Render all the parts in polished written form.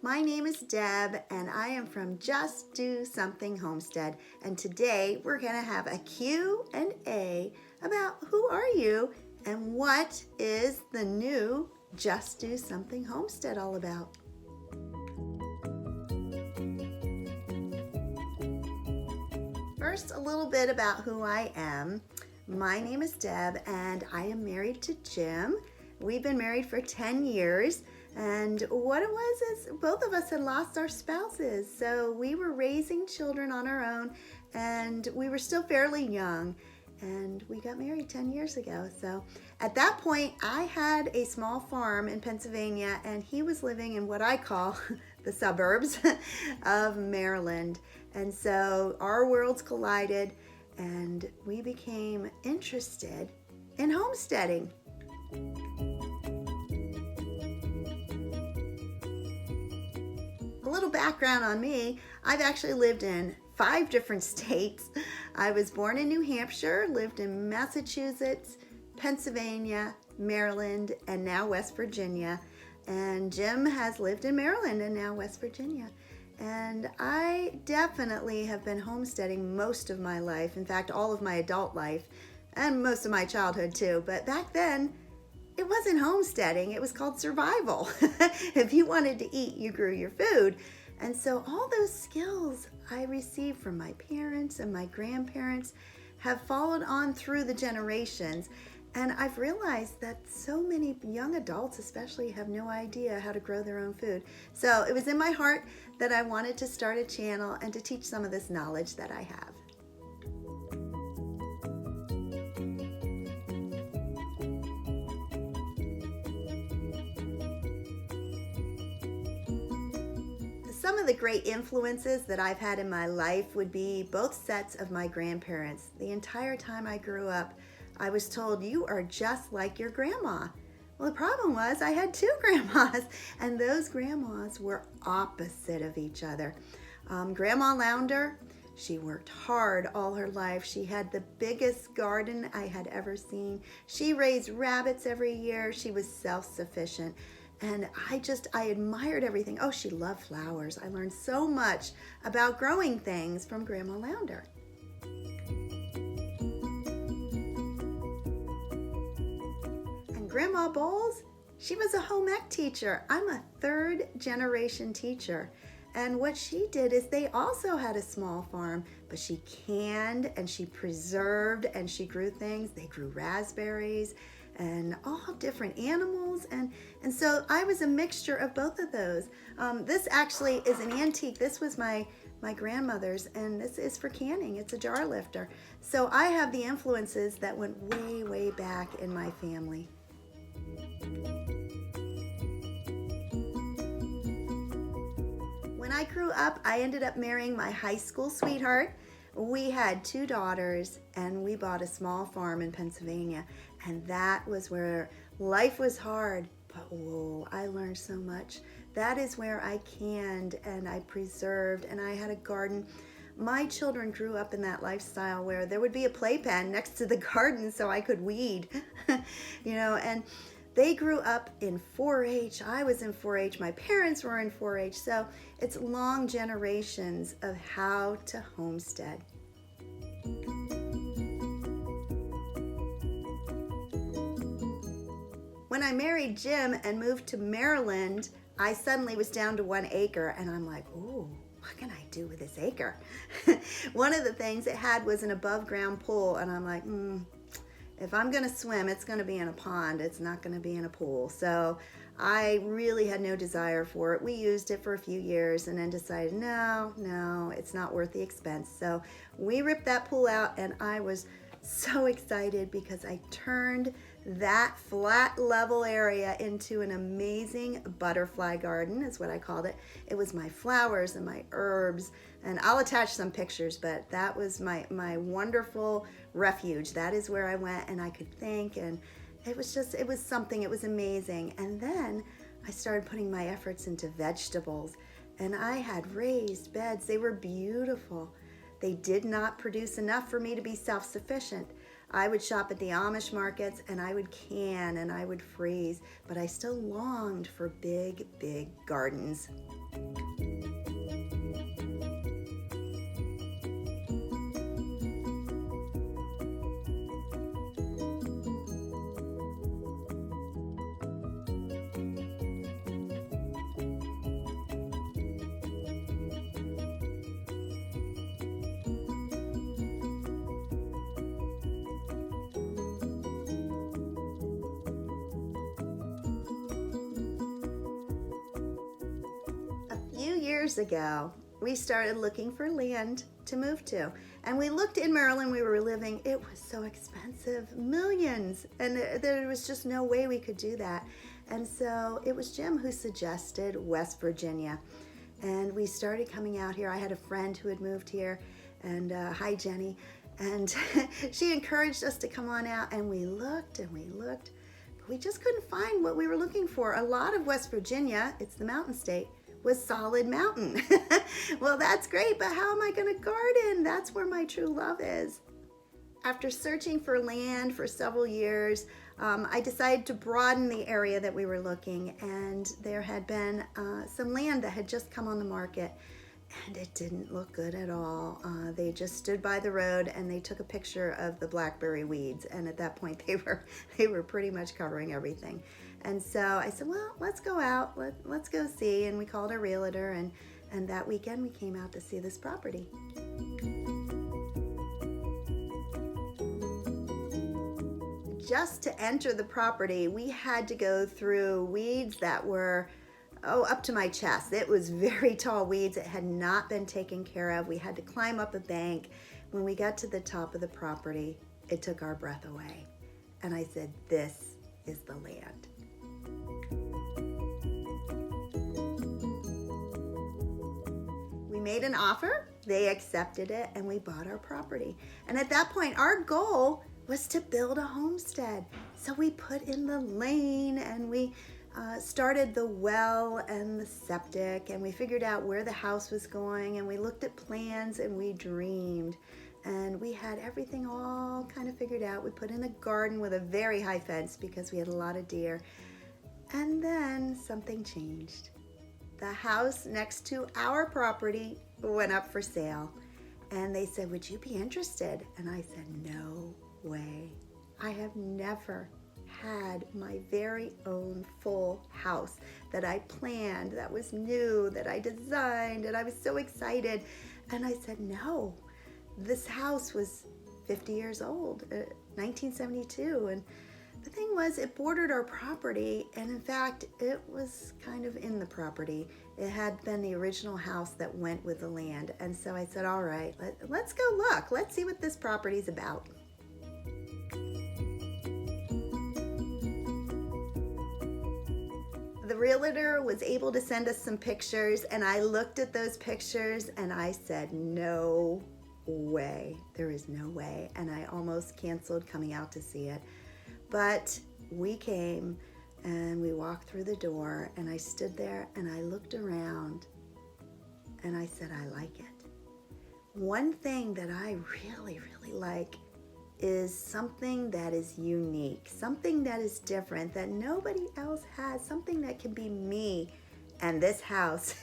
My name is Deb and I am from Just Do Something Homestead, and today we're going to have a Q&A about who are you and what is the new Just Do Something Homestead all about. First, a little bit about who I am. My name is Deb and I am married to Jim. We've been married for 10 years. And what it was is both of us had lost our spouses. So we were raising children on our own and we were still fairly young. And we got married 10 years ago. So at that point, I had a small farm in Pennsylvania and he was living in what I call the suburbs of Maryland. And so our worlds collided and we became interested in homesteading. A little background on me, I've actually lived in 5 different states. I was born in New Hampshire, lived in Massachusetts, Pennsylvania, Maryland, and now West Virginia. And Jim has lived in Maryland and now West Virginia. And I definitely have been homesteading most of my life. In fact, all of my adult life and most of my childhood too. But back then, it wasn't homesteading, it was called survival. If you wanted to eat, you grew your food. And so all those skills I received from my parents and my grandparents have followed on through the generations. And I've realized that so many young adults especially have no idea how to grow their own food. So it was in my heart that I wanted to start a channel and to teach some of this knowledge that I have. Some of the great influences that I've had in my life would be both sets of my grandparents. The entire time I grew up, I was told, you are just like your grandma. Well, the problem was I had 2 grandmas, and those grandmas were opposite of each other. Grandma Lounder, she worked hard all her life. She had the biggest garden I had ever seen. She raised rabbits every year. She was self-sufficient. And I admired everything. Oh, she loved flowers. I learned so much about growing things from Grandma Lounder. And Grandma Bowles, she was a home ec teacher. I'm a 3rd generation teacher. And what she did is they also had a small farm, but she canned and she preserved and she grew things. They grew raspberries and all different animals, and so I was a mixture of both of those. This actually is an antique. This was my grandmother's, and this is for canning. It's a jar lifter. So I have the influences that went way, way back in my family. When I grew up, I ended up marrying my high school sweetheart. We had 2 daughters and we bought a small farm in Pennsylvania, and that was where life was hard, but whoa, I learned so much. That is where I canned and I preserved and I had a garden. My children grew up in that lifestyle where there would be a playpen next to the garden so I could weed, and they grew up in 4-H. I was in 4-H. My parents were in 4-H. So it's long generations of how to homestead. When I married Jim and moved to Maryland, I suddenly was down to 1 acre, and I'm like, ooh, what can I do with this acre? One of the things it had was an above ground pool, and I'm like, if I'm gonna swim, it's gonna be in a pond. It's not gonna be in a pool. So I really had no desire for it. We used it for a few years and then decided, no, it's not worth the expense. So we ripped that pool out, and I was so excited because I turned that flat level area into an amazing butterfly garden, is what I called it. It was my flowers and my herbs, and I'll attach some pictures, but that was my wonderful refuge. That is where I went and I could think, and it was something. It was amazing. And then I started putting my efforts into vegetables, and I had raised beds. They were beautiful. They did not produce enough for me to be self-sufficient. I would shop at the Amish markets and I would can and I would freeze, but I still longed for big, big gardens. A few years ago, we started looking for land to move to. And we looked in Maryland, we were living, it was so expensive, millions. And there was just no way we could do that. And so it was Jim who suggested West Virginia. And we started coming out here. I had a friend who had moved here, and hi Jenny. And she encouraged us to come on out, and we looked and we looked, but we just couldn't find what we were looking for. A lot of West Virginia, it's the mountain state, was solid mountain. Well, that's great, but how am I going to garden? That's where my true love is. After searching for land for several years, I decided to broaden the area that we were looking, and there had been some land that had just come on the market, and it didn't look good at all. They just stood by the road and they took a picture of the blackberry weeds, and at that point they were pretty much covering everything. And so I said, well, let's go out, let's go see. And we called our realtor, and that weekend we came out to see this property. Just to enter the property, we had to go through weeds that were, up to my chest. It was very tall weeds. It had not been taken care of. We had to climb up a bank. When we got to the top of the property, it took our breath away. And I said, this is the land. We made an offer, they accepted it, and we bought our property. And at that point, our goal was to build a homestead. So we put in the lane, and we started the well and the septic, and we figured out where the house was going, and we looked at plans, and we dreamed. And we had everything all kind of figured out. We put in a garden with a very high fence because we had a lot of deer. And then something changed. The house next to our property went up for sale. And they said, would you be interested? And I said, no way. I have never had my very own full house that I planned, that was new, that I designed, and I was so excited. And I said, no. This house was 50 years old, 1972, and the thing was, it bordered our property, and in fact, it was kind of in the property. It had been the original house that went with the land, and so I said, all right, let's go look. Let's see what this property's about. The realtor was able to send us some pictures, and I looked at those pictures, and I said, no way. There is no way. And I almost canceled coming out to see it. But we came and we walked through the door, and I stood there and I looked around and I said, I like it. One thing that I really, really like is something that is unique, something that is different, that nobody else has, something that can be me. And this house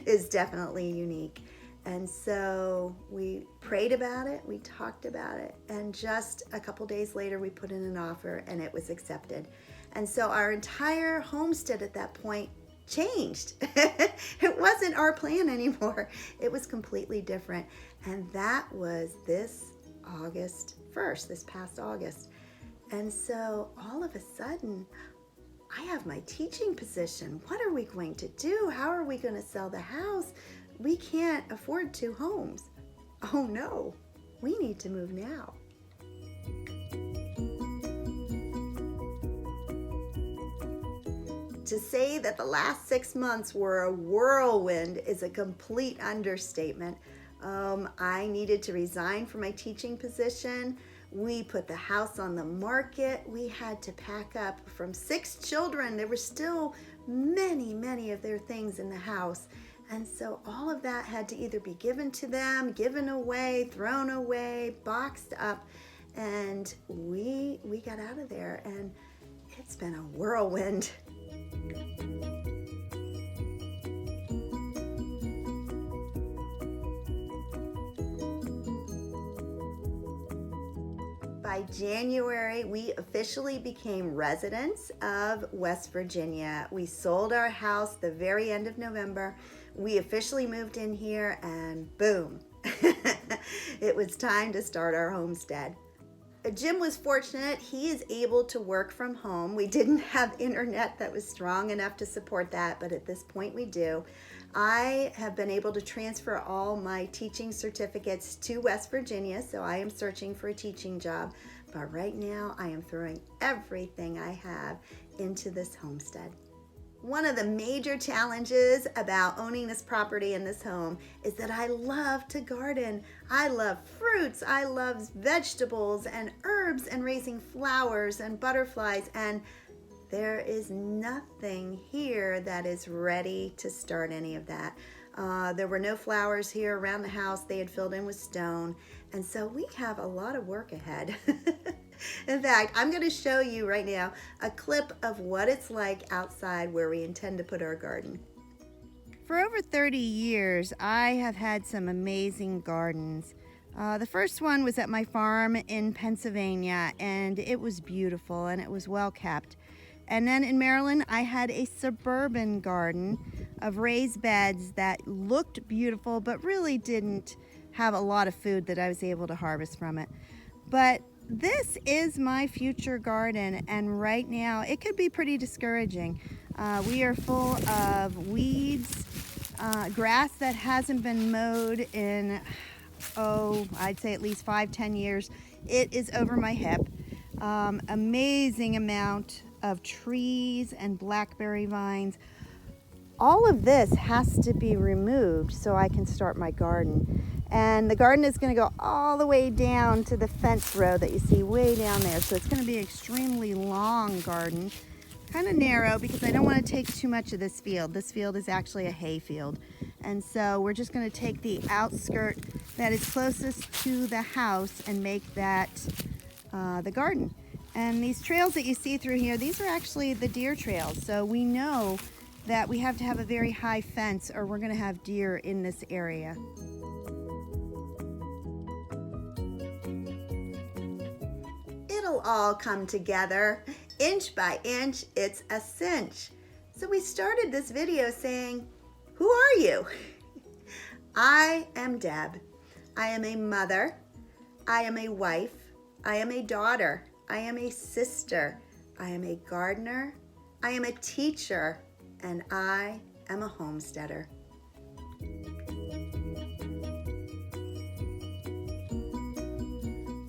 is definitely unique. And so we prayed about it, we talked about it, and just a couple days later we put in an offer and it was accepted. And so our entire homestead at that point changed. It wasn't our plan anymore. It was completely different. And that was this August 1st, this past August. And so all of a sudden, I have my teaching position. What are we going to do? How are we going to sell the house? We can't afford 2 homes. Oh no, we need to move now. To say that the last 6 months were a whirlwind is a complete understatement. I needed to resign from my teaching position. We put the house on the market. We had to pack up from 6 children. There were still many, many of their things in the house. And so all of that had to either be given to them, given away, thrown away, boxed up. And we got out of there, and it's been a whirlwind. By January, we officially became residents of West Virginia. We sold our house the very end of November. We officially moved in here and boom, it was time to start our homestead. Jim was fortunate. He is able to work from home. We didn't have internet that was strong enough to support that, but at this point we do. I have been able to transfer all my teaching certificates to West Virginia, so I am searching for a teaching job. But right now I am throwing everything I have into this homestead. One of the major challenges about owning this property and this home is that I love to garden. I love fruits, I love vegetables and herbs and raising flowers and butterflies, and there is nothing here that is ready to start any of that. There were no flowers here around the house. They had filled in with stone, and so we have a lot of work ahead. In fact, I'm going to show you right now a clip of what it's like outside where we intend to put our garden. For over 30 years, I have had some amazing gardens. The first one was at my farm in Pennsylvania, and it was beautiful and it was well kept. And then in Maryland, I had a suburban garden of raised beds that looked beautiful, but really didn't have a lot of food that I was able to harvest from it. But this is my future garden, and right now it could be pretty discouraging. We are full of weeds, grass that hasn't been mowed in, I'd say at least 5-10 years. It is over my hip. Amazing amount of trees and blackberry vines. All of this has to be removed so I can start my garden. And the garden is going to go all the way down to the fence row that you see way down there. So it's going to be an extremely long garden, kind of narrow because I don't want to take too much of this field. This field is actually a hay field. And so we're just going to take the outskirt that is closest to the house and make that the garden. And these trails that you see through here, these are actually the deer trails. So we know that we have to have a very high fence or we're going to have deer in this area. It'll all come together. Inch by inch, it's a cinch. So we started this video saying, who are you? I am Deb. I am a mother. I am a wife. I am a daughter. I am a sister. I am a gardener. I am a teacher. And I am a homesteader.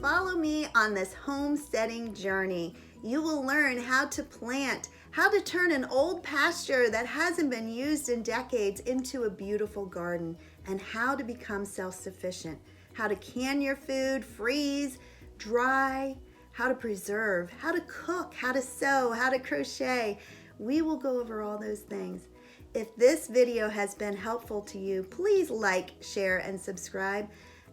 Follow me on this homesteading journey. You will learn how to plant, how to turn an old pasture that hasn't been used in decades into a beautiful garden, and how to become self-sufficient, how to can your food, freeze, dry, how to preserve, how to cook, how to sew, how to crochet. We will go over all those things. If this video has been helpful to you, please like, share, and subscribe.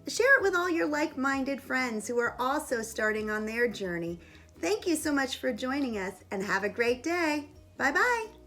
Share it with all your like-minded friends who are also starting on their journey. Thank you so much for joining us, and have a great day. Bye-bye.